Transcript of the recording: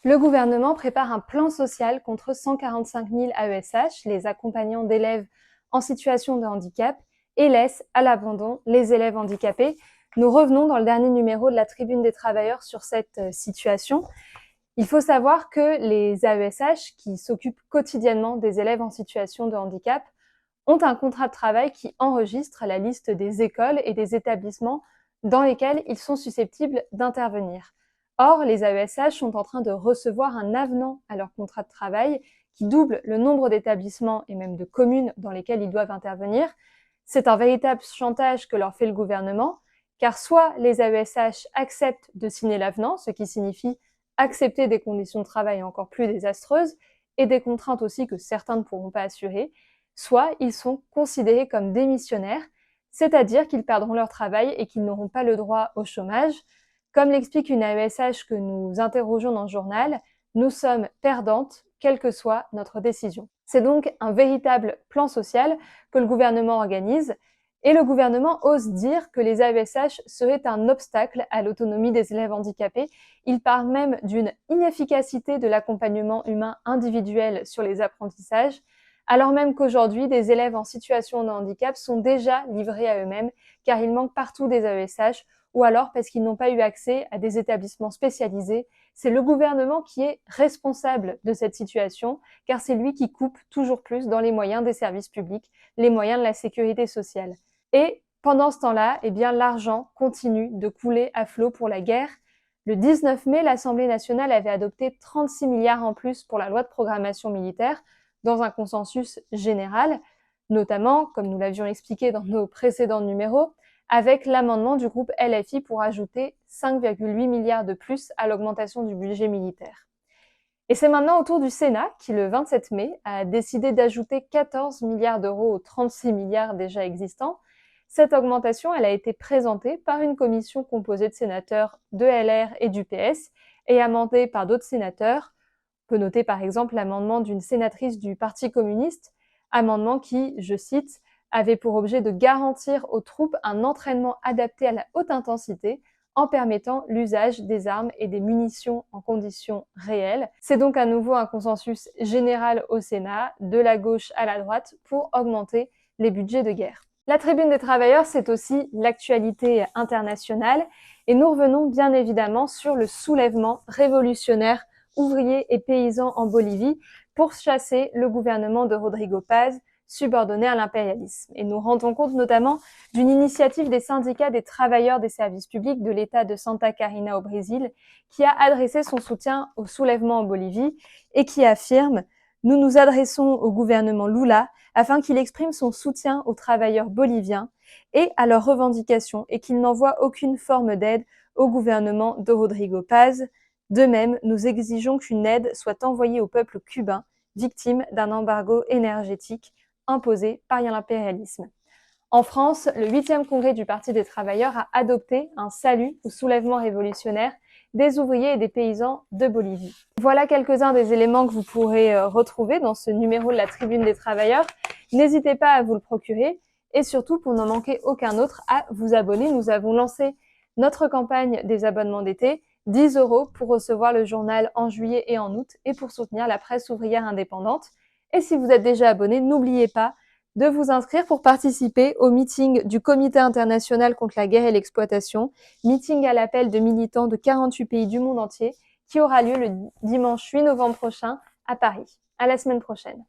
Le gouvernement prépare un plan social contre 145 000 AESH, les accompagnants d'élèves en situation de handicap, et laisse à l'abandon les élèves handicapés. Nous revenons dans le dernier numéro de la Tribune des Travailleurs sur cette situation. Il faut savoir que les AESH, qui s'occupent quotidiennement des élèves en situation de handicap, ont un contrat de travail qui enregistre la liste des écoles et des établissements dans lesquels ils sont susceptibles d'intervenir. Or, les AESH sont en train de recevoir un avenant à leur contrat de travail qui double le nombre d'établissements et même de communes dans lesquelles ils doivent intervenir. C'est un véritable chantage que leur fait le gouvernement, car soit les AESH acceptent de signer l'avenant, ce qui signifie accepter des conditions de travail encore plus désastreuses et des contraintes aussi que certains ne pourront pas assurer, soit ils sont considérés comme démissionnaires, c'est-à-dire qu'ils perdront leur travail et qu'ils n'auront pas le droit au chômage. Comme l'explique une AESH que nous interrogeons dans le journal, nous sommes perdantes, quelle que soit notre décision. C'est donc un véritable plan social que le gouvernement organise, et le gouvernement ose dire que les AESH seraient un obstacle à l'autonomie des élèves handicapés. Il parle même d'une inefficacité de l'accompagnement humain individuel sur les apprentissages, alors même qu'aujourd'hui, des élèves en situation de handicap sont déjà livrés à eux-mêmes, car il manque partout des AESH, ou alors parce qu'ils n'ont pas eu accès à des établissements spécialisés. C'est le gouvernement qui est responsable de cette situation, car c'est lui qui coupe toujours plus dans les moyens des services publics, les moyens de la sécurité sociale. Et pendant ce temps-là, eh bien, l'argent continue de couler à flot pour la guerre. Le 19 mai, l'Assemblée nationale avait adopté 36 milliards en plus pour la loi de programmation militaire, dans un consensus général, notamment, comme nous l'avions expliqué dans nos précédents numéros, avec l'amendement du groupe LFI pour ajouter 5,8 milliards de plus à l'augmentation du budget militaire. Et c'est maintenant au tour du Sénat qui, le 27 mai, a décidé d'ajouter 14 milliards d'euros aux 36 milliards déjà existants. Cette augmentation, elle a été présentée par une commission composée de sénateurs de LR et du PS et amendée par d'autres sénateurs. On peut noter par exemple l'amendement d'une sénatrice du Parti communiste, amendement qui, je cite, avait pour objet de garantir aux troupes un entraînement adapté à la haute intensité en permettant l'usage des armes et des munitions en conditions réelles. C'est donc à nouveau un consensus général au Sénat, de la gauche à la droite, pour augmenter les budgets de guerre. La Tribune des Travailleurs, c'est aussi l'actualité internationale, et nous revenons bien évidemment sur le soulèvement révolutionnaire ouvriers et paysans en Bolivie pour chasser le gouvernement de Rodrigo Paz, subordonné à l'impérialisme. Et nous rendons compte notamment d'une initiative des syndicats des travailleurs des services publics de l'État de Santa Catarina au Brésil, qui a adressé son soutien au soulèvement en Bolivie et qui affirme « Nous nous adressons au gouvernement Lula afin qu'il exprime son soutien aux travailleurs boliviens et à leurs revendications et qu'il n'envoie aucune forme d'aide au gouvernement de Rodrigo Paz. De même, nous exigeons qu'une aide soit envoyée au peuple cubain, victime d'un embargo énergétique imposé par l'impérialisme. » En France, le 8e congrès du Parti des travailleurs a adopté un salut au soulèvement révolutionnaire des ouvriers et des paysans de Bolivie. Voilà quelques-uns des éléments que vous pourrez retrouver dans ce numéro de la Tribune des travailleurs. N'hésitez pas à vous le procurer et surtout, pour n'en manquer aucun autre, à vous abonner. Nous avons lancé notre campagne des abonnements d'été, 10 € pour recevoir le journal en juillet et en août et pour soutenir la presse ouvrière indépendante. Et si vous êtes déjà abonné, n'oubliez pas de vous inscrire pour participer au meeting du Comité international contre la guerre et l'exploitation, meeting à l'appel de militants de 48 pays du monde entier, qui aura lieu le dimanche 8 novembre prochain à Paris. À la semaine prochaine.